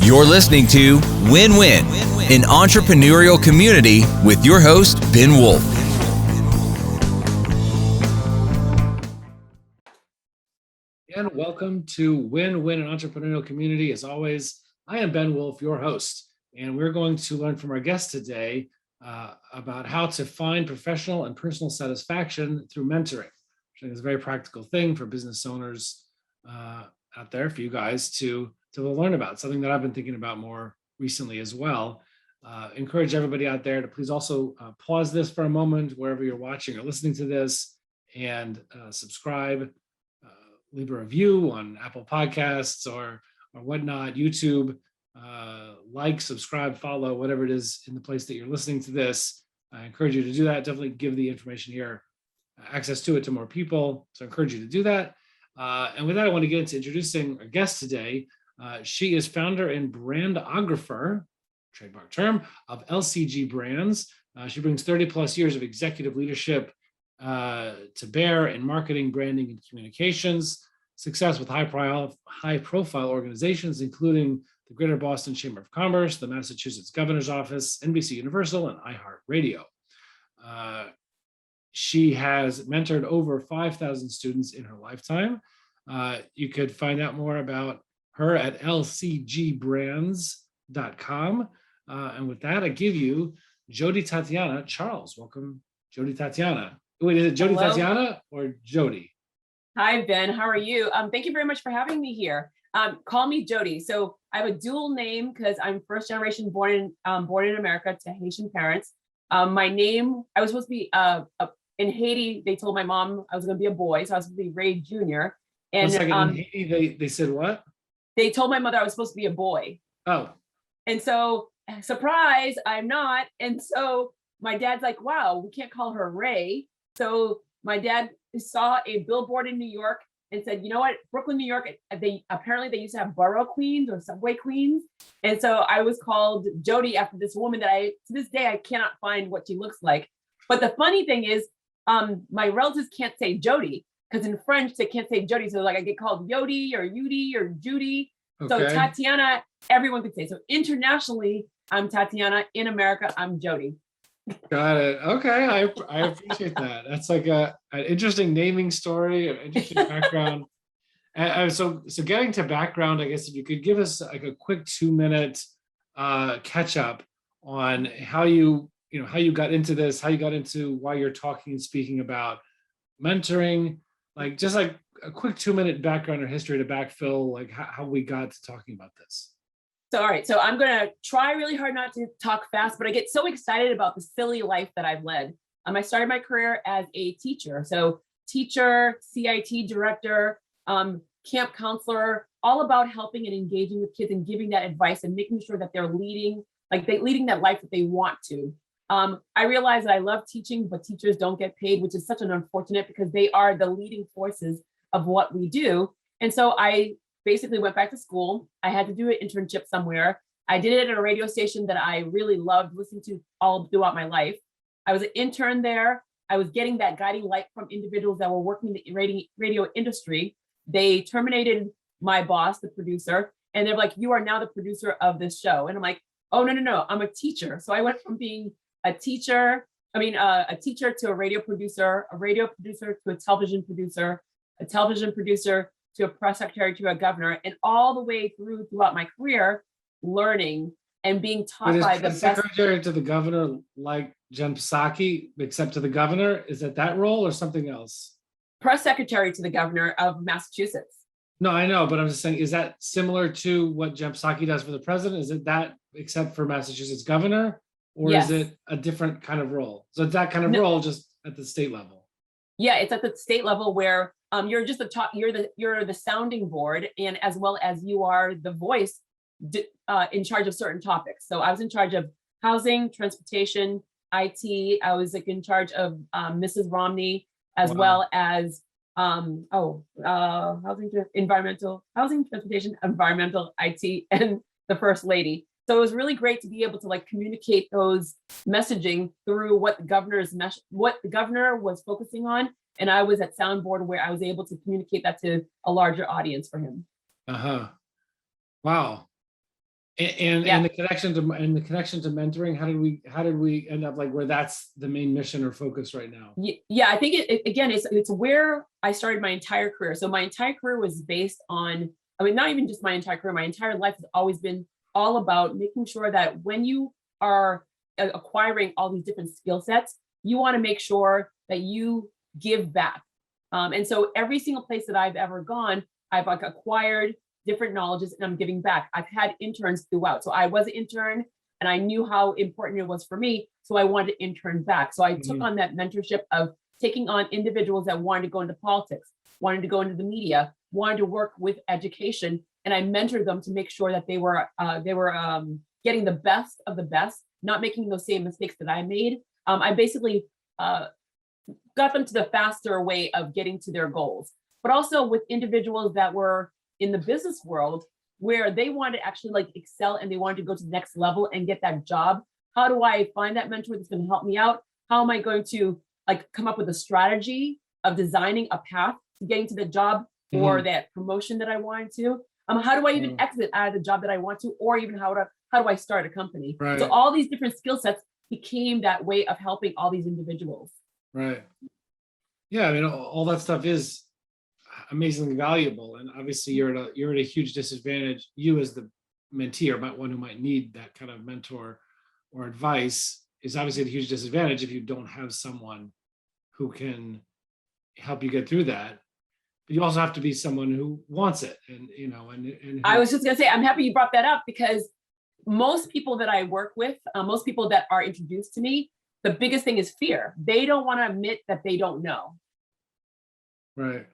You're listening to Win-Win, an entrepreneurial community with your host, Ben Wolf. And welcome to Win-Win, an entrepreneurial community. As always, I am Ben Wolf, your host, and we're going to learn from our guest today about how to find professional and personal satisfaction through mentoring, which I think is a very practical thing for business owners out there, for you guys to learn about, something that I've been thinking about more recently as well. Encourage everybody out there to please also pause this for a moment wherever you're watching or listening to this, and subscribe, leave a review on Apple Podcasts or whatnot, YouTube, like, subscribe, follow, whatever it is in the place that you're listening to this. I encourage you to do that. Definitely give the information here access to it to more people. So I encourage you to do that. And with that, I want to get into introducing our guest today. She is founder and brandographer, trademark term, of LCG Brands. She brings 30 plus years of executive leadership to bear in marketing, branding, and communications. Success with high-profile organizations, including the Greater Boston Chamber of Commerce, the Massachusetts Governor's Office, NBC Universal, and iHeartRadio. She has mentored over 5,000 students in her lifetime. You could find out more about her at lcgbrands.com. And with that, I give you Jodi-Tatiana Charles. Welcome, Jodi-Tatiana. Wait, is it Jodi-Tatiana or Jodi? Hi, Ben. How are you? Thank you very much for having me here. Call me Jodi. So I have a dual name because I'm first generation born in America to Haitian parents. My name, I was supposed to be in Haiti. They told my mom I was going to be a boy, so I was supposed to be Ray Jr. And in Haiti, they said what? They told my mother I was supposed to be a boy. Oh. And so, surprise, I'm not. And so my dad's like, wow, we can't call her Ray. So my dad saw a billboard in New York and said, you know what, Brooklyn, New York, they used to have borough queens or subway queens. And so I was called Jodi after this woman that to this day, I cannot find what she looks like. But the funny thing is, my relatives can't say Jodi because in French, they can't say Jodi. So like I get called Yodi or Yudi or Judy. Okay. So Tatiana, everyone could say. So internationally, I'm Tatiana. In America, I'm Jodi. Got it. Okay, I appreciate that. That's like an interesting naming story, an interesting background. And so getting to background, I guess if you could give us like a quick 2-minute catch up on how you got into this, how you got into why you're talking and speaking about mentoring, like just like a quick 2-minute background or history to backfill like how we got to talking about this. So, all right. So I'm going to try really hard not to talk fast, but I get so excited about the silly life that I've led. I started my career as a teacher. So teacher, CIT director, camp counselor, all about helping and engaging with kids and giving that advice and making sure that they're leading that life that they want to. I realize that I love teaching, but teachers don't get paid, which is such an unfortunate because they are the leading forces of what we do. And so I basically went back to school. I had to do an internship somewhere. I did it at a radio station that I really loved listening to all throughout my life. I was an intern there. I was getting that guiding light from individuals that were working in the radio industry. They terminated my boss, the producer, and they're like, you are now the producer of this show. And I'm like, oh, no, I'm a teacher. So I went from being a teacher to a radio producer to a television producer to a press secretary, to a governor, and all the way throughout my career, learning and being taught by the best. Secretary to the governor, like Jen Psaki, except to the governor, is it that role or something else? Press secretary to the governor of Massachusetts. No, I know, but I'm just saying, is that similar to what Jen Psaki does for the president? Is it that except for Massachusetts governor, or yes. Is it a different kind of role? So it's that kind of role just at the state level. Yeah, it's at the state level where you're just you're the sounding board, and as well as you are the voice in charge of certain topics. So I was in charge of housing, transportation, IT. I was in charge of Mrs. Romney, as well as housing, transportation, environmental, IT, and the First Lady. So it was really great to be able to communicate those messaging through what the governor was focusing on. And I was at soundboard where I was able to communicate that to a larger audience for him. Wow. And the connection to mentoring, how did we end up like where that's the main mission or focus right now? Yeah, I think it's where I started my entire career. So my entire career was based on, I mean, not even just my entire career, my entire life has always been all about making sure that when you are acquiring all these different skill sets, you want to make sure that you give back. And so every single place that I've ever gone, I've like acquired different knowledges and I'm giving back. I've had interns throughout. So I was an intern and I knew how important it was for me. So I wanted to intern back. So I took on that mentorship of taking on individuals that wanted to go into politics, wanted to go into the media, wanted to work with education. And I mentored them to make sure that they were getting the best of the best, not making those same mistakes that I made. I basically got them to the faster way of getting to their goals, but also with individuals that were in the business world where they wanted to actually like excel and they wanted to go to the next level and get that job. How do I find that mentor that's going to help me out? How am I going to like come up with a strategy of designing a path to getting to the job or that promotion that I wanted to? How do I even exit out of the job that I want to, or even how do I start a company? Right. So all these different skill sets became that way of helping all these individuals. Right. Yeah, I mean, all that stuff is amazingly valuable, and obviously you're at a huge disadvantage. You as the mentee or one who might need that kind of mentor or advice is obviously at a huge disadvantage if you don't have someone who can help you get through that. But you also have to be someone who wants it, and I was just gonna say, I'm happy you brought that up because most people that I work with, most people that are introduced to me, the biggest thing is fear. They don't want to admit that they don't know. Right.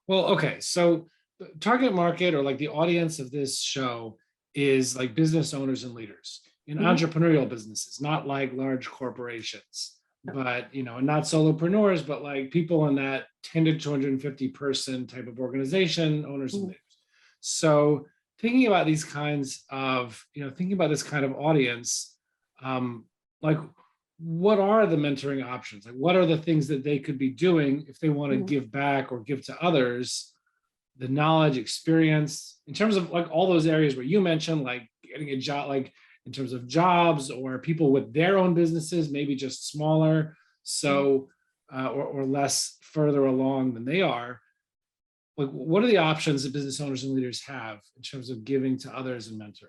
Well, okay. So the target market or like the audience of this show is like business owners and leaders in entrepreneurial businesses, not like large corporations, but not solopreneurs, but like people in that 10 to 250 person type of organization, owners and leaders. So thinking about these kinds of, thinking about this kind of audience, like what are the mentoring options? Like what are the things that they could be doing if they want to give back or give to others the knowledge, experience in terms of like all those areas where you mentioned, like getting a job, like in terms of jobs or people with their own businesses, maybe just smaller, so or less further along than they are. Like, what are the options that business owners and leaders have in terms of giving to others and mentoring?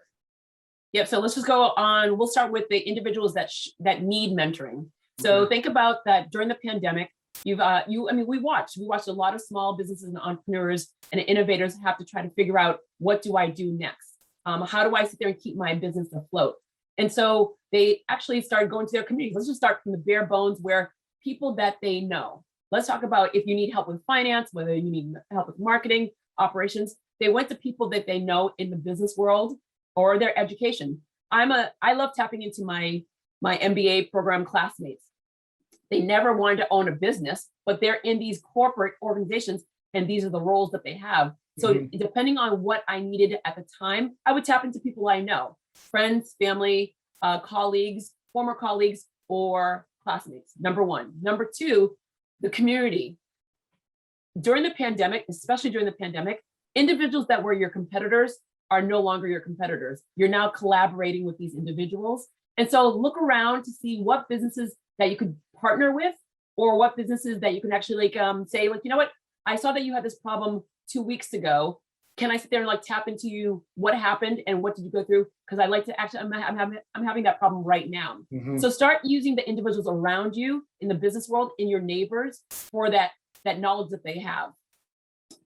Yep. So let's just go on. We'll start with the individuals that need mentoring. So think about that during the pandemic. We watched a lot of small businesses and entrepreneurs and innovators have to try to figure out, what do I do next? How do I sit there and keep my business afloat? And so they actually started going to their communities. Let's just start from the bare bones where people that they know. Let's talk about if you need help with finance, whether you need help with marketing, operations. They went to people that they know in the business world or their education. I love tapping into my MBA program classmates. They never wanted to own a business, but they're in these corporate organizations and these are the roles that they have. So depending on what I needed at the time, I would tap into people I know, friends, family, colleagues, former colleagues, or classmates, number one. Number two, the community. During the pandemic, especially during the pandemic, individuals that were your competitors are no longer your competitors. You're now collaborating with these individuals. And so look around to see what businesses that you could partner with, or what businesses that you can actually say, like, you know what, I saw that you had this problem 2 weeks ago. Can I sit there and like tap into you? What happened and what did you go through? Because I like to actually, I'm having that problem right now. So start using the individuals around you in the business world, in your neighbors, for that knowledge that they have.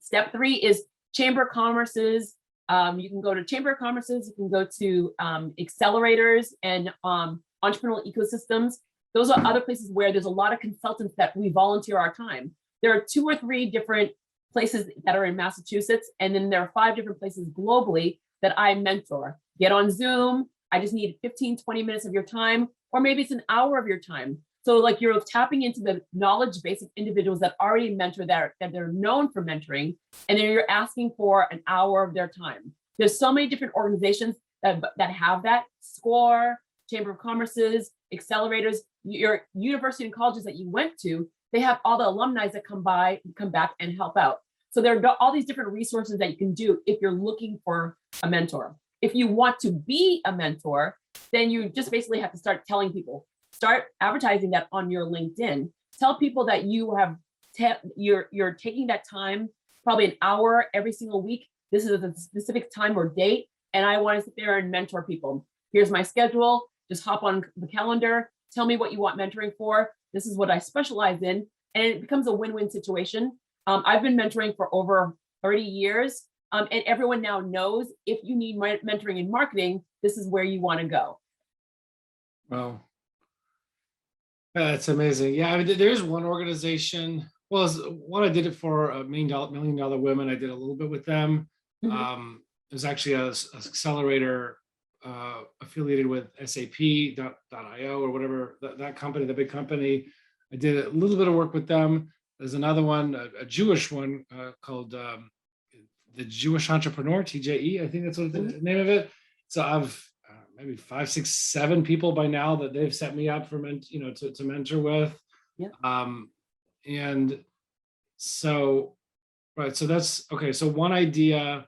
Step 3 is Chamber of Commerce's. You can go to Chamber of Commerce's, you can go to accelerators and entrepreneurial ecosystems. Those are other places where there's a lot of consultants that we volunteer our time. There are 2 or 3 different places that are in Massachusetts, and then there are 5 different places globally that I mentor. Get on Zoom. I just need 15, 20 minutes of your time, or maybe it's an hour of your time. So like you're tapping into the knowledge base of individuals that already mentor, that they're known for mentoring, and then you're asking for an hour of their time. There's so many different organizations that have that. SCORE, Chamber of Commerce's, accelerators, your university and colleges that you went to, they have all the alumni that come back and help out. So there are all these different resources that you can do if you're looking for a mentor. If you want to be a mentor, then you just basically have to start telling people, start advertising that on your LinkedIn. Tell people that you have, you're taking that time, probably an hour every single week. This is a specific time or date, and I want to sit there and mentor people. Here's my schedule. Just hop on the calendar. Tell me what you want mentoring for. This is what I specialize in. And it becomes a win-win situation. I've been mentoring for over 30 years. And everyone now knows if you need mentoring in marketing, this is where you want to go. Wow. That's amazing. Yeah, I mean, there's one organization. Well, one I did it for $1 million women. I did a little bit with them. Mhm. It was actually a accelerator affiliated with SAP.io or whatever, that company, the big company. I did a little bit of work with them. There's another one, a Jewish one called the Jewish Entrepreneur, TJE, I think that's what the name of it. So I've maybe 5, 6, 7 people by now that they've set me up for to mentor with. Yeah. And so, right. So that's okay. So one idea,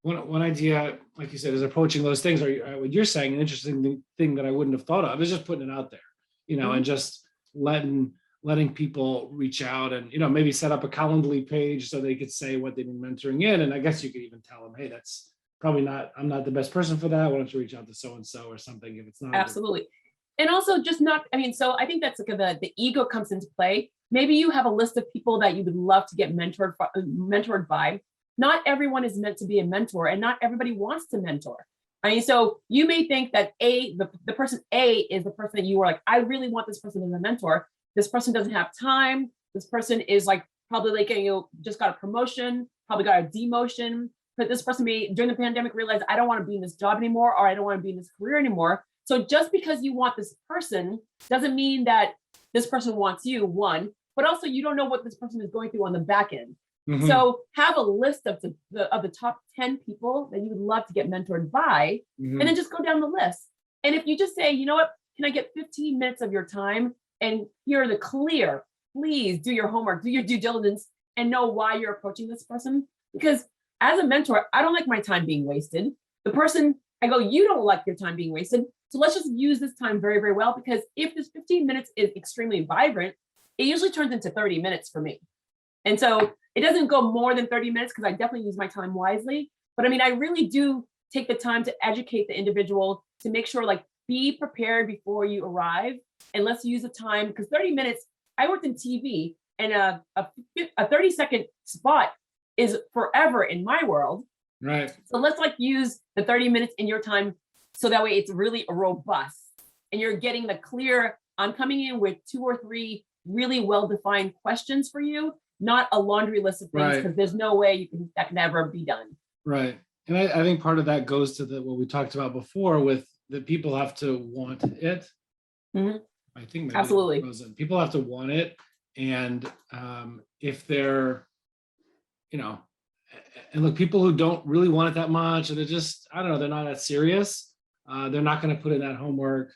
like you said, is approaching those things. Or what you're saying, an interesting thing that I wouldn't have thought of is just putting it out there, and just letting people reach out and, maybe set up a Calendly page so they could say what they've been mentoring in. And I guess you could even tell them, hey, that's probably I'm not the best person for that. Why don't you reach out to so-and-so or something if it's not. Absolutely. And also just not, so I think that's like the ego comes into play. Maybe you have a list of people that you would love to get mentored by. Not everyone is meant to be a mentor, and not everybody wants to mentor. So you may think that the person A is the person that you are like, I really want this person as a mentor. This person doesn't have time. This person is like probably like, just got a promotion, probably got a demotion. But this person may, during the pandemic, realize I don't want to be in this job anymore, or I don't want to be in this career anymore. So just because you want this person doesn't mean that this person wants you, one, but also you don't know what this person is going through on the back end. Mm-hmm. So have a list of the top 10 people that you would love to get mentored by, and then just go down the list. And if you just say, you know what, can I get 15 minutes of your time? And here are the clear, please do your homework, do your due diligence, and know why you're approaching this person. Because as a mentor, I don't like my time being wasted. The person, I go, you don't like your time being wasted. So let's just use this time very, very well, because if this 15 minutes is extremely vibrant, it usually turns into 30 minutes for me. And so it doesn't go more than 30 minutes because I definitely use my time wisely. But I really do take the time to educate the individual to make sure, like, be prepared before you arrive. And let's use the time, because 30 minutes, I worked in TV, and a 30-second spot is forever in my world. Right. So let's use the 30 minutes in your time so that way it's really robust. And you're getting the clear, I'm coming in with 2 or 3 really well-defined questions for you, not a laundry list of things, because there's no way that can ever be done. Right. And I think part of that goes to what we talked about before, with that people have to want it. Mm-hmm. I think maybe absolutely people have to want it. And if they're, and look, people who don't really want it that much, and they're just, I don't know, they're not that serious. They're not going to put in that homework,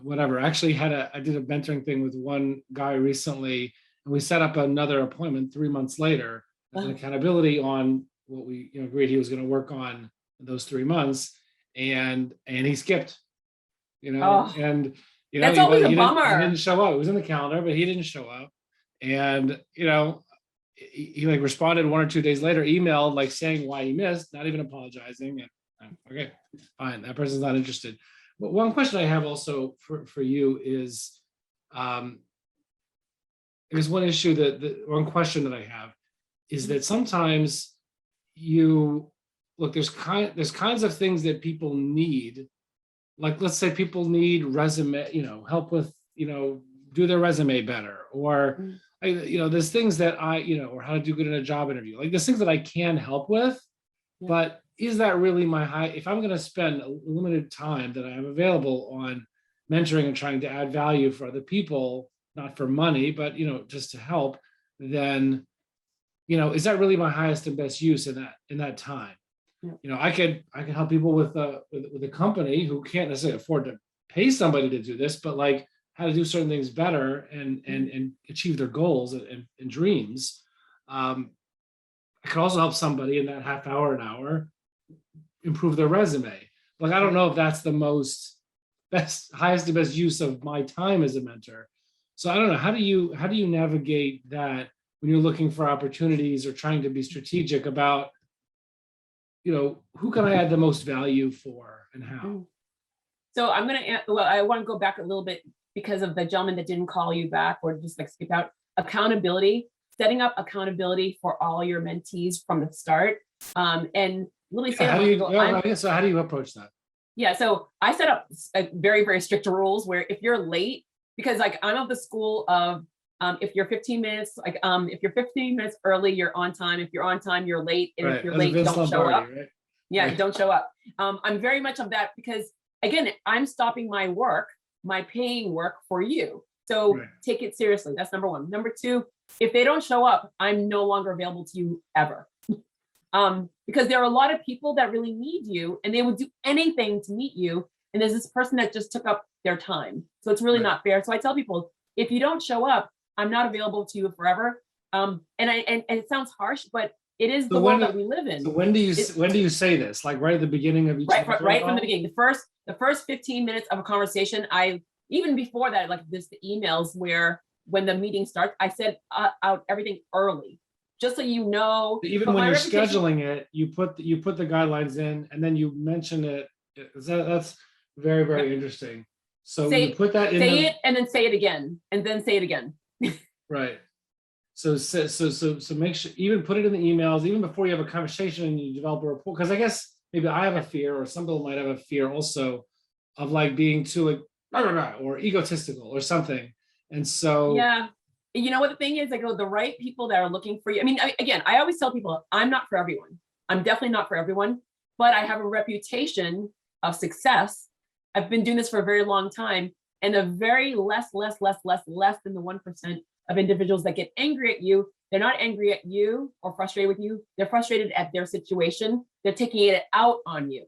whatever. Actually I did a mentoring thing with one guy recently, and we set up another appointment 3 months later, as an accountability on what we agreed he was going to work on those 3 months, and he skipped, and that's always a bummer. He didn't show up. It was in the calendar, but he didn't show up, and he like responded 1 or 2 days later, emailed like saying why he missed, not even apologizing. And okay, fine, that person's not interested. But one question I have also for you is, there's one issue one question that I have is that sometimes there's kinds of things that people need. Like, let's say people need resume, help with, do their resume better, or, there's things that or how to do good in a job interview. Like, there's things that I can help with, but is that really if I'm going to spend a limited time that I am available on mentoring and trying to add value for other people, not for money, but, just to help, then, is that really my highest and best use in that time? I could help people with a company who can't necessarily afford to pay somebody to do this, but like how to do certain things better and achieve their goals and dreams. I could also help somebody in that half hour, an hour, improve their resume. Like, I don't know if that's the highest and best use of my time as a mentor. So I don't know, how do you navigate that when you're looking for opportunities or trying to be strategic about, who can I add the most value for and how? So I want to go back a little bit because of the gentleman that didn't call you back or just like skip out. Accountability, setting up accountability for all your mentees from the start. And literally say, how do you approach that? Yeah, so I set up very, very strict rules where if you're late, because like I'm of the school of if you're 15 minutes, if you're 15 minutes early, you're on time. If you're on time, you're late. And if you're late, don't show up. Right? Yeah, right. Don't show up. I'm very much of that because again, I'm stopping my work, my paying work for you. So take it seriously. That's number one. Number two, if they don't show up, I'm no longer available to you ever. Because there are a lot of people that really need you and they would do anything to meet you. And there's this person that just took up their time. So it's really not fair. So I tell people, if you don't show up, I'm not available to you forever. And it sounds harsh, but it is the world that we live in. So when do you say this? Like right at the beginning of each right from the beginning. The first 15 minutes of a conversation, even before that, like the emails where when the meeting starts, I said out everything early. Just so you know, even when you're scheduling it, you put the guidelines in, and then you mention it. That's very, very interesting. So you put that in. Say it and then say it again, and then say it again. Right. So make sure, even put it in the emails, even before you have a conversation and you develop a rapport. Because I guess maybe I have a fear, or some people might have a fear also of like being too or egotistical or something. And so you know what the thing is, like the right people that are looking for you. I mean, again, I always tell people I'm not for everyone. I'm definitely not for everyone, but I have a reputation of success. I've been doing this for a very long time, and a very less than the 1% of individuals that get angry at you. They're not angry at you or frustrated with you. They're frustrated at their situation. They're taking it out on you.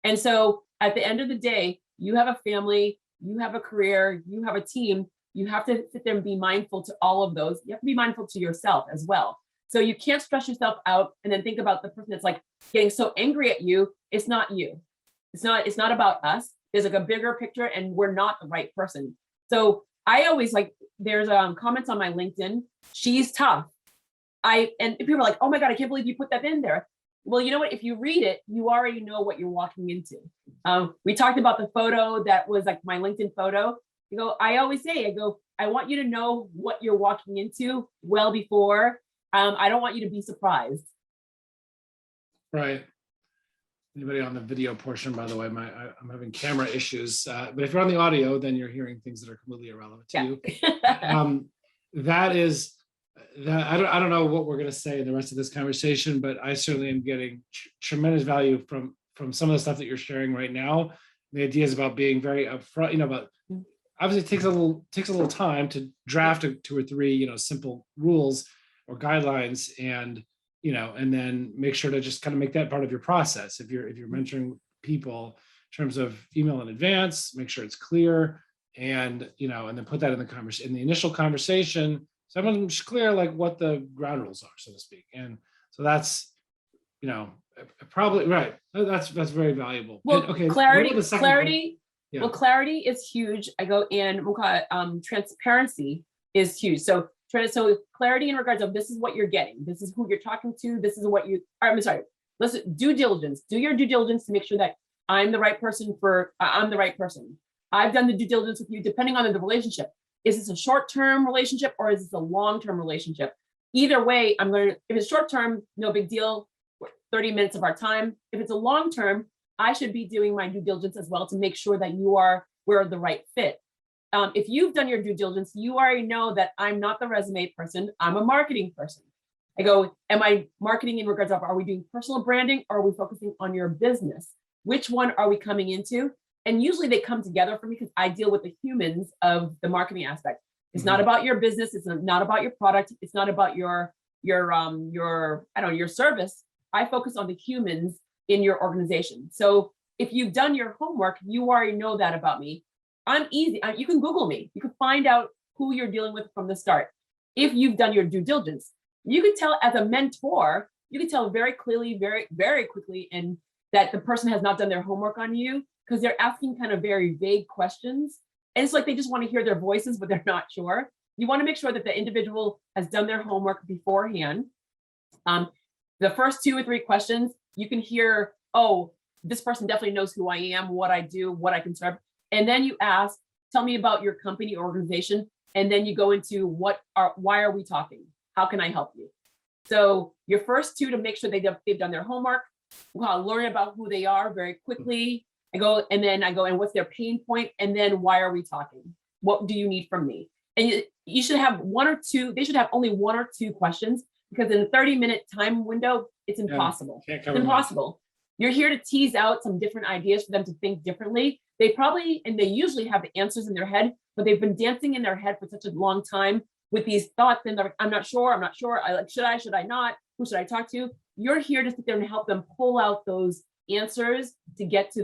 And so at the end of the day, you have a family, you have a career, you have a team. You have to sit there and be mindful to all of those. You have to be mindful to yourself as well. So you can't stress yourself out and then think about the person that's like getting so angry at you. It's not you. It's not about us. There's like a bigger picture and we're not the right person. So I always there's comments on my LinkedIn. She's tough. And people are like, oh my God, I can't believe you put that in there. Well, you know what? If you read it, you already know what you're walking into. We talked about the photo that was like my LinkedIn photo. I always say, I want you to know what you're walking into well before. I don't want you to be surprised. Right. Anybody on the video portion, by the way, I'm having camera issues. But if you're on the audio, then you're hearing things that are completely irrelevant to you. I don't know what we're going to say in the rest of this conversation, but I certainly am getting tremendous value from some of the stuff that you're sharing right now. The ideas about being very upfront, but obviously it takes a little time to draft 2 or 3, simple rules or guidelines, and then make sure to just kind of make that part of your process. If you're mentoring people in terms of email in advance, make sure it's clear, and and then put that in the initial conversation, so everyone's clear like what the ground rules are, so to speak. And so that's probably right. That's very valuable. Well, okay, clarity. Yeah. Well, clarity is huge. And we'll call it transparency is huge. So clarity in regards of this is what you're getting. This is who you're talking to. This is what I'm sorry. Listen, due diligence. Do your due diligence to make sure that I'm the right person I'm the right person. I've done the due diligence with you depending on the relationship. Is this a short-term relationship or is this a long-term relationship? Either way, if it's short-term, no big deal. 30 minutes of our time. If it's a long-term, I should be doing my due diligence as well to make sure that we're the right fit. If you've done your due diligence, you already know that I'm not the resume person. I'm a marketing person. Am I marketing in regards of, are we doing personal branding or are we focusing on your business? Which one are we coming into? And usually they come together for me because I deal with the humans of the marketing aspect. It's not about your business. It's not about your product. It's not about your service. I focus on the humans in your organization. So if you've done your homework, you already know that about me. I'm easy. You can Google me. You can find out who you're dealing with from the start. If you've done your due diligence, you can tell as a mentor, you can tell very clearly, very, very quickly, and that the person has not done their homework on you because they're asking kind of very vague questions. And it's like they just want to hear their voices, but they're not sure. You want to make sure that the individual has done their homework beforehand. The first 2 or 3 questions, you can hear, oh, this person definitely knows who I am, what I do, what I can serve. And then you ask, tell me about your company organization. And then you go into why are we talking? How can I help you? So your first 2 to make sure they've done their homework, learn about who they are very quickly. And what's their pain point? And then why are we talking? What do you need from me? And you should have 1 or 2, they should have only 1 or 2 questions, because in a 30-minute time window, it's impossible. It's impossible. You're here to tease out some different ideas for them to think differently. They usually have the answers in their head, but they've been dancing in their head for such a long time with these thoughts, and they're like, I'm not sure. Should I not? Who should I talk to? You're here to sit there and help them pull out those answers to get to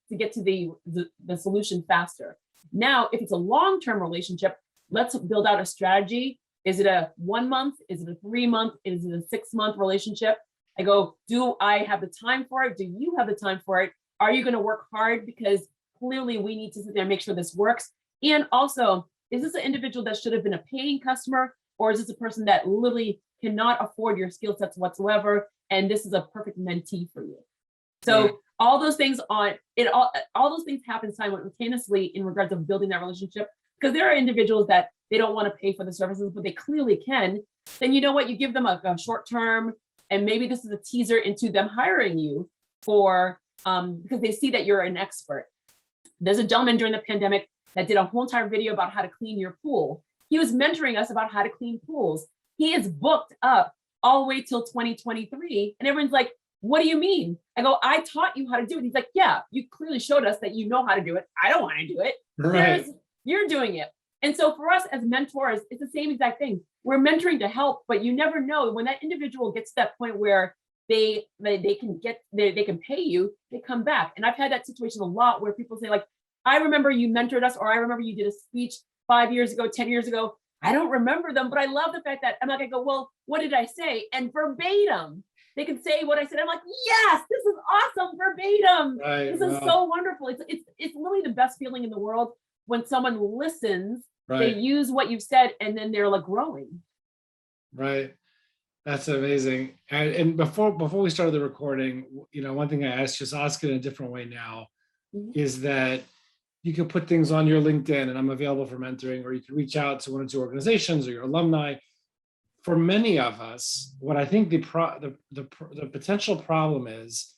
the solution faster. Now, if it's a long-term relationship, let's build out a strategy. Is it a 1 month? Is it a 3 month? Is it a 6-month relationship? I go, do I have the time for it? Do you have the time for it? Are you going to work hard? Because clearly we need to sit there and make sure this works. And also, is this an individual that should have been a paying customer, or is this a person that literally cannot afford your skill sets whatsoever? And this is a perfect mentee for you. So all those things all those things happen simultaneously in regards of building that relationship, because there are individuals that they don't want to pay for the services, but they clearly can. Then you know what? You give them a short term, and maybe this is a teaser into them hiring you for because they see that you're an expert. There's a gentleman during the pandemic that did a whole entire video about how to clean your pool. He was mentoring us about how to clean pools. He is booked up all the way till 2023. And everyone's like, what do you mean? I go, I taught you how to do it. He's like, yeah, you clearly showed us that you know how to do it. I don't want to do it. Right. You're doing it. And so for us as mentors, it's the same exact thing. We're mentoring to help, but you never know when that individual gets to that point where they can pay you, they come back. And I've had that situation a lot where people say like, I remember you mentored us, or I remember you did a speech 5 years ago, 10 years ago. I don't remember them, but I love the fact that I'm not gonna go, well, what did I say? And verbatim, they can say what I said. I'm like, yes, this is awesome, verbatim. Right, this is so wonderful. It's really the best feeling in the world when someone listens, they use what you've said, and then they're like growing. Right. That's amazing. And before we started the recording, one thing I asked, just ask it in a different way now, is that you can put things on your LinkedIn, and I'm available for mentoring, or you can reach out to 1 or 2 organizations or your alumni. For many of us, what I think the potential problem is,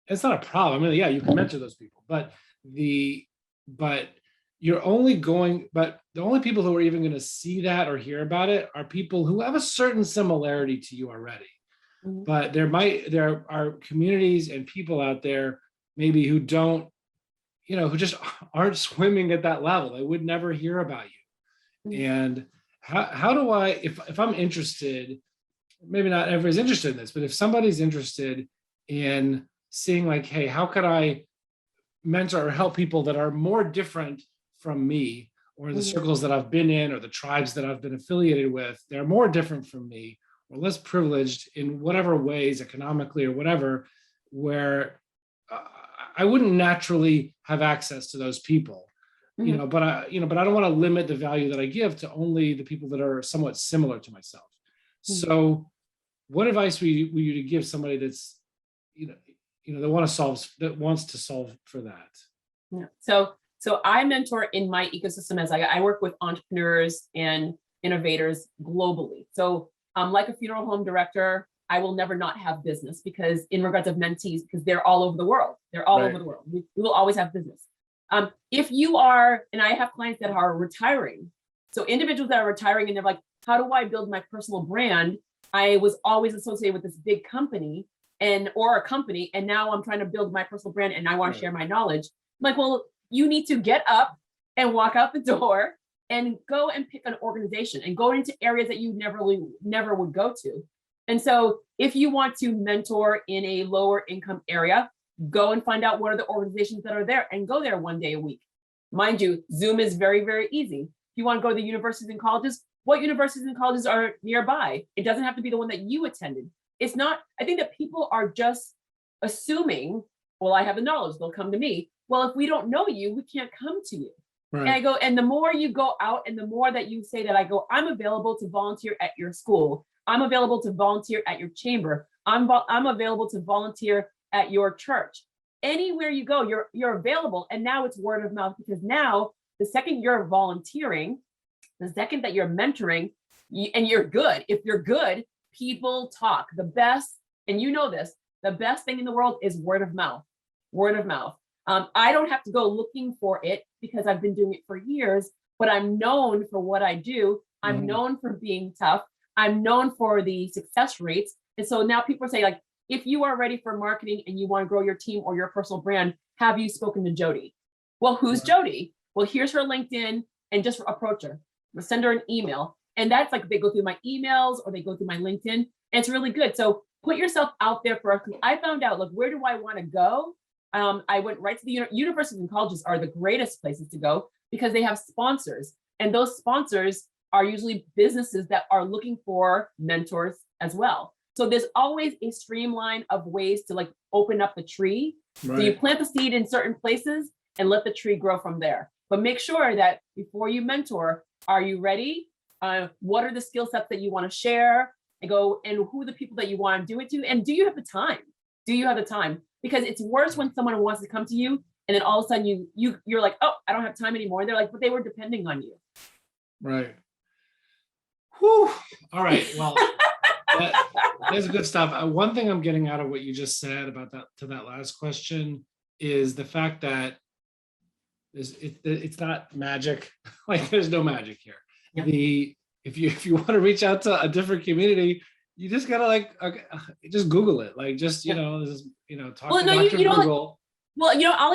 it's not a problem. I mean, yeah, you can mentor those people, but the only people who are even going to see that or hear about it are people who have a certain similarity to you already. Mm-hmm. But there are communities and people out there maybe who don't, who just aren't swimming at that level. They would never hear about you. Mm-hmm. And how do I, if I'm interested, maybe not everybody's interested in this, but if somebody's interested in seeing like, hey, how could I mentor or help people that are more different from me, or the circles that I've been in, or the tribes that I've been affiliated with, they're more different from me, or less privileged in whatever ways, economically or whatever, where I wouldn't naturally have access to those people. Mm-hmm. But I don't want to limit the value that I give to only the people that are somewhat similar to myself. Mm-hmm. So what advice would you to give somebody that's, that wants to solve for that? Yeah. So I mentor in my ecosystem as I work with entrepreneurs and innovators globally. So like a funeral home director, I will never not have business, because in regards of mentees, because they're all over the world. They're all over the world. We will always have business. If you are, and I have clients that are retiring. So individuals that are retiring and they're like, how do I build my personal brand? I was always associated with this big company or a company, and now I'm trying to build my personal brand and I want to share my knowledge. I'm like, well, you need to get up and walk out the door and go and pick an organization and go into areas that you never would go to. And so if you want to mentor in a lower income area, go and find out what are the organizations that are there and go there 1 day a week. Mind you, Zoom is very, very easy. If you want to go to the universities and colleges, what universities and colleges are nearby? It doesn't have to be the one that you attended. It's not, I think that people are just assuming, well, I have the knowledge, they'll come to me. Well, if we don't know you, we can't come to you. Right. And I go, and the more you go out and the more that you say that, I go, I'm available to volunteer at your school. I'm available to volunteer at your chamber. I'm available to volunteer at your church. Anywhere you go, you're available. And now it's word of mouth, because now the second you're volunteering, the second that you're mentoring, and you're good, if you're good, people talk. The best, and you know this, the best thing in the world is word of mouth. Word of mouth. I don't have to go looking for it because I've been doing it for years, but I'm known for what I do. I'm known for being tough. I'm known for the success rates. And so now people say, like, if you are ready for marketing and you want to grow your team or your personal brand, have you spoken to Jodi? Well, who's Jodi? Well, here's her LinkedIn, and just approach her. Send her an email. And that's like, they go through my emails or they go through my LinkedIn, and it's really good. So put yourself out there for us. I found out, like, where do I want to go? I went right to the universities and colleges are the greatest places to go because they have sponsors, and those sponsors are usually businesses that are looking for mentors as well. So there's always a streamline of ways to, like, open up the tree. Right. So you plant the seed in certain places and let the tree grow from there. But make sure that before you mentor, are you ready? What are the skill sets that you want to share? And go, and who are the people that you want to do it to? And do you have the time? Do you have the time? Because it's worse when someone wants to come to you and then all of a sudden you're like, oh, I don't have time anymore. And they're like, but they were depending on you. Right. Whew. All right. Well, that's good stuff. One thing I'm getting out of what you just said about that, to that last question, is the fact that it's not magic. Like, there's no magic here. Yeah. If you want to reach out to a different community, you just gotta just Google it. Like, just, talk to Dr. Google. I'll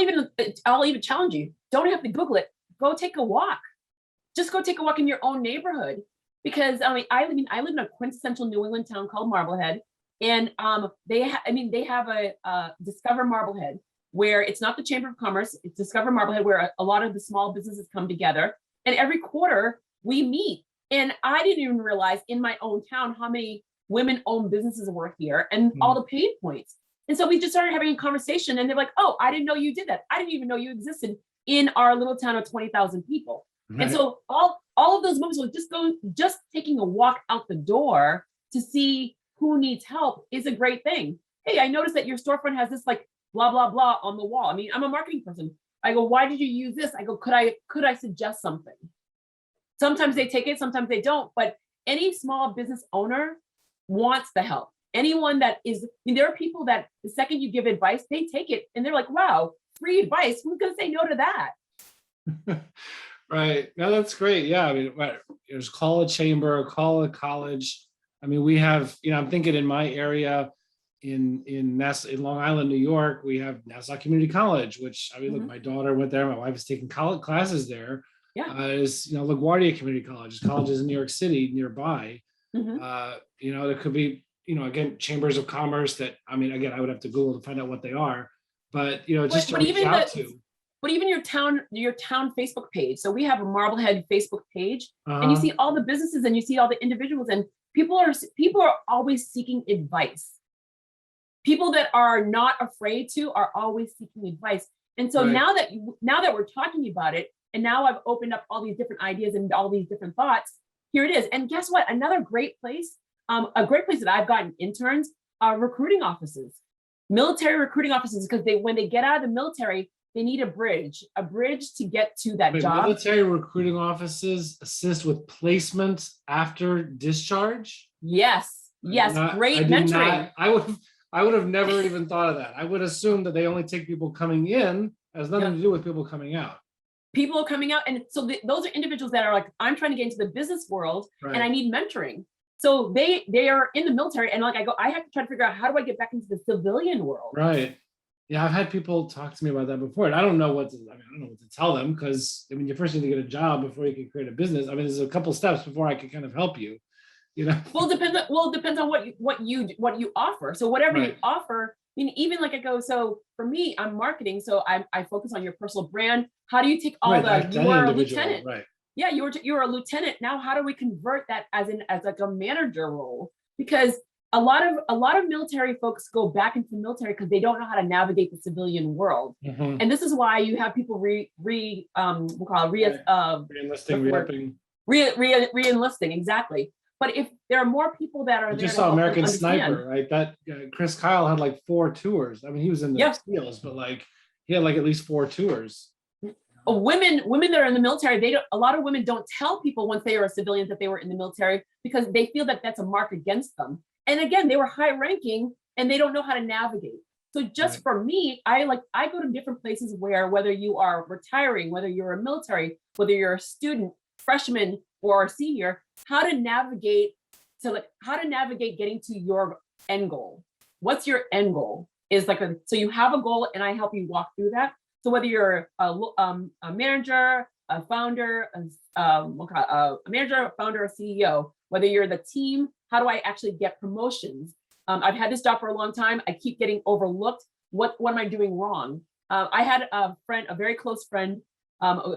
even challenge you. Don't have to Google it. Go take a walk. Just go take a walk in your own neighborhood. Because I live in a quintessential New England town called Marblehead, and they have a Discover Marblehead, where it's not the Chamber of Commerce, it's Discover Marblehead, where a lot of the small businesses come together, and every quarter we meet. And I didn't even realize in my own town how many women-owned businesses were here and all the pain points. And so we just started having a conversation, and they're like, "Oh, I didn't know you did that. I didn't even know you existed in our little town of 20,000 people." Right. And so all of those moments was just taking a walk out the door to see who needs help is a great thing. Hey, I noticed that your storefront has this, like, blah, blah, blah on the wall. I mean, I'm a marketing person. I go, why did you use this? I go, could I suggest something? Sometimes they take it, sometimes they don't. But any small business owner wants the help. Anyone that is, there are people that the second you give advice, they take it and they're like, wow, free advice. Who's going to say no to that? Right. No, that's great. Yeah. I mean, there's call a chamber, call a college. I mean, we have, I'm thinking in my area in Long Island, New York, we have Nassau Community College, which, I mean, look, my daughter went there. My wife is taking college classes there. Yeah. Is, LaGuardia Community College, colleges in New York City nearby. There could be, again, chambers of commerce that, I mean, again, I would have to Google to find out what they are, but, just to reach out to. But even your town Facebook page. So we have a Marblehead Facebook page, and you see all the businesses and you see all the individuals, and people are always seeking advice. People that are not afraid to are always seeking advice. And so now that we're talking about it, and now I've opened up all these different ideas and all these different thoughts, here it is. And guess what? Another great place, a great place that I've gotten interns are recruiting offices, military recruiting offices, because when they get out of the military, they need a bridge to get to that job. Military recruiting offices assist with placement after discharge? Yes. Great mentoring. I would have never even thought of that. I would assume that they only take people coming in. It has nothing to do with people coming out. People are coming out. And so those are individuals that are like, I'm trying to get into the business world and I need mentoring. So they are in the military, and like I have to try to figure out, how do I get back into the civilian world? Right. Yeah, I've had people talk to me about that before, and I don't know what to tell them, because you first need to get a job before you can create a business. I mean, there's a couple steps before I can kind of help you. Well, it depends on what you offer. So whatever you offer, I mean, even like I go, so for me, I'm marketing, so I focus on your personal brand. How do you take all you are a lieutenant, right? Yeah, you're a lieutenant. Now, how do we convert that as like a manager role? Because a lot of military folks go back into the military because they don't know how to navigate the civilian world. And this is why you have people re-enlisting, exactly. But if there are more people that are I there, just saw American Sniper, right? That Chris Kyle had like 4 tours. I mean, he was in the SEALs, but like he had like at least 4 tours. Women that are in the military, a lot of women don't tell people once they are civilians that they were in the military because they feel that that's a mark against them. And again, they were high ranking and they don't know how to navigate. So just for me, I go to different places where, whether you are retiring, whether you're a military, whether you're a student, freshman or a senior, how to navigate getting to your end goal. What's your end goal? So you have a goal and I help you walk through that. So whether you're a manager, a founder, a manager, a founder, a CEO, whether you're the team, how do I actually get promotions? I've had this job for a long time. I keep getting overlooked. What am I doing wrong? I had a friend, a very close friend, a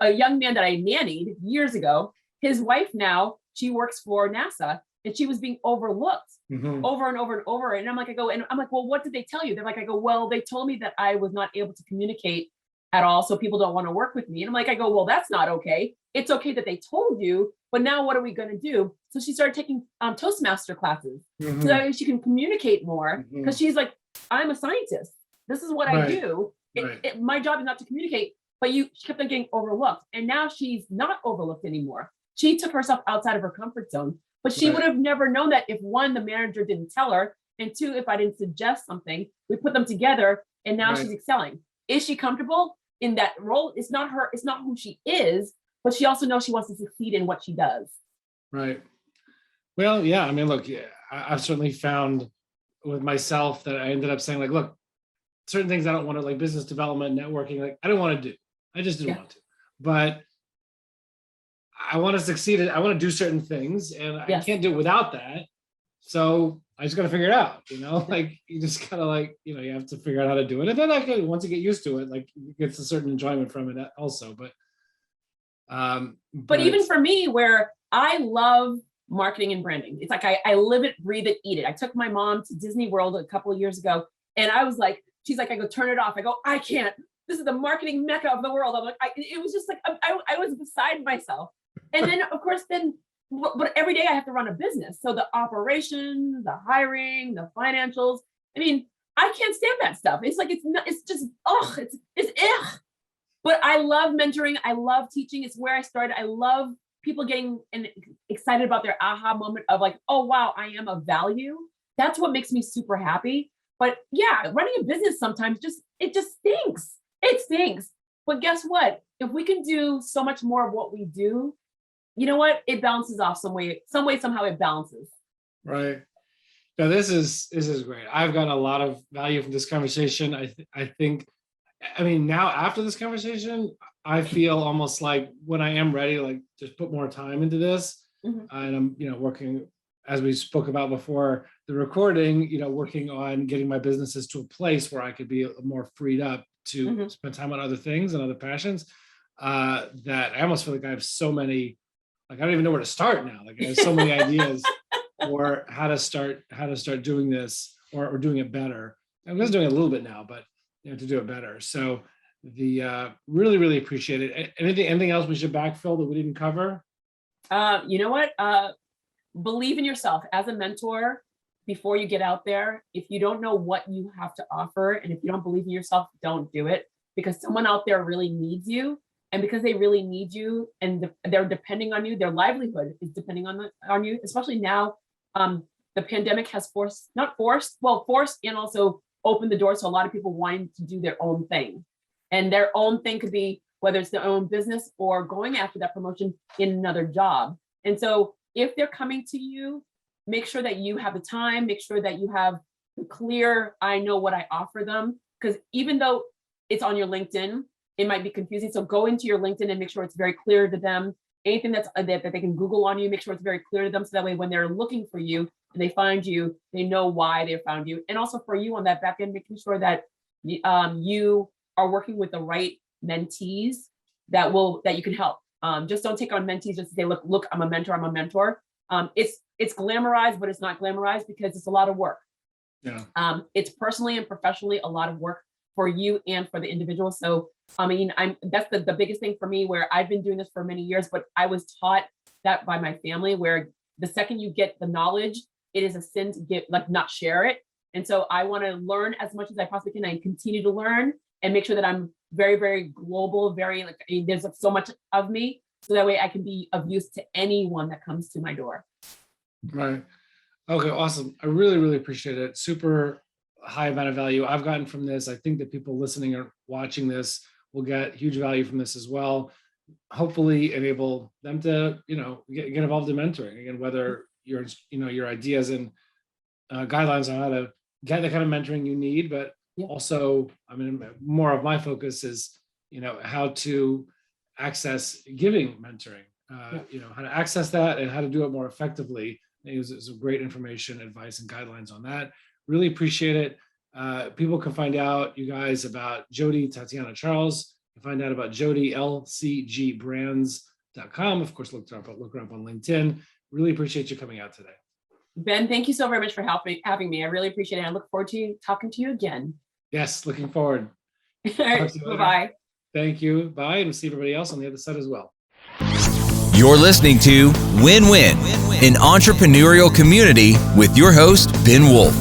young man that I nannied years ago. His wife now, she works for NASA. And she was being overlooked over and over and over. And I'm like, well, what did they tell you? They're like, well, they told me that I was not able to communicate at all. So people don't want to work with me. And I'm like, well, that's not okay. It's okay that they told you, but now what are we going to do? So she started taking Toastmaster classes so that she can communicate more, because she's like, I'm a scientist. This is what I do. My job is not to communicate, but she kept on getting overlooked. And now she's not overlooked anymore. She took herself outside of her comfort zone. But she would have never known that if, one, the manager didn't tell her, and 2, if I didn't suggest something. We put them together and now she's excelling. Is she comfortable in that role? It's not her, it's not who she is, but she also knows she wants to succeed in what she does. Right. Well, yeah, I mean, look, I've certainly found with myself that I ended up saying, like, look, certain things I don't want to, like business development, networking, like I don't want to do. I just didn't want to. But I want to succeed. I want to do certain things and I can't do it without that. So I just got to figure it out, like you just kind of like, you have to figure out how to do it. And then once you get used to it, like you get a certain enjoyment from it also. But even for me, where I love marketing and branding, it's like, I live it, breathe it, eat it. I took my mom to Disney World a couple of years ago and I was like, she's like, I go, turn it off. I go, I can't. This is the marketing mecca of the world. I'm like, it was just like, I was beside myself. And then, of course, but every day I have to run a business. So the operations, the hiring, the financials, I mean, I can't stand that stuff. It's like, it's just, ugh. But I love mentoring. I love teaching. It's where I started. I love people getting excited about their aha moment of like, oh, wow, I am of value. That's what makes me super happy. But yeah, running a business sometimes it just stinks. It stinks. But guess what? If we can do so much more of what we do, you know what? It balances off some way, somehow it balances. Right. Now this is great. I've gotten a lot of value from this conversation. I think, now after this conversation, I feel almost like when I am ready, like just put more time into this. And I'm, working, as we spoke about before the recording, working on getting my businesses to a place where I could be more freed up to spend time on other things and other passions. That I almost feel like I have so many, like I don't even know where to start now. Like I have so many ideas for how to start doing this or doing it better. I'm just doing it a little bit now, but to do it better. So really, really appreciate it. Anything else we should backfill that we didn't cover? You know what? Believe in yourself as a mentor before you get out there. If you don't know what you have to offer, and if you don't believe in yourself, don't do it, because someone out there really needs you. And because they really need you and they're depending on you, their livelihood is depending on you, especially now. The pandemic has forced and also opened the door to a lot of people wanting to do their own thing. And their own thing could be whether it's their own business or going after that promotion in another job. And so if they're coming to you, make sure that you have the time, make sure that you have the clear, I know what I offer them. Because even though it's on your LinkedIn, it might be confusing. So go into your LinkedIn and make sure it's very clear to them. Anything that they can Google on you, make sure it's very clear to them. So that way, when they're looking for you and they find you, they know why they found you. And also for you on that back end, making sure that you are working with the right mentees that you can help. Just don't take on mentees just to say, look, I'm a mentor. It's it's glamorized, but it's not glamorized because it's a lot of work. Yeah. It's personally and professionally a lot of work for you and for the individual. So, I mean, that's the biggest thing for me, where I've been doing this for many years, but I was taught that by my family, where the second you get the knowledge, it is a sin to not share it. And so I want to learn as much as I possibly can and continue to learn and make sure that I'm very, very global, there's so much of me. So that way I can be of use to anyone that comes to my door. Right. Okay, awesome. I really, really appreciate it. Super high amount of value I've gotten from this. I think that people listening or watching this will get huge value from this as well. Hopefully enable them to, get involved in mentoring. Again, whether your ideas and guidelines on how to get the kind of mentoring you need, but also, I mean, more of my focus is, how to access giving mentoring, how to access that and how to do it more effectively. It was some great information, advice, and guidelines on that. Really appreciate it. People can find out, you guys, about Jodi-Tatiana Charles. You can find out about JodiLCGBrands.com. Of course, look her up on LinkedIn. Really appreciate you coming out today. Ben, thank you so very much for having me. I really appreciate it. I look forward to talking to you again. Yes, looking forward. All right, bye-bye. Thank you. Bye, and see everybody else on the other side as well. You're listening to Win-Win, an entrepreneurial community with your host, Ben Wolf.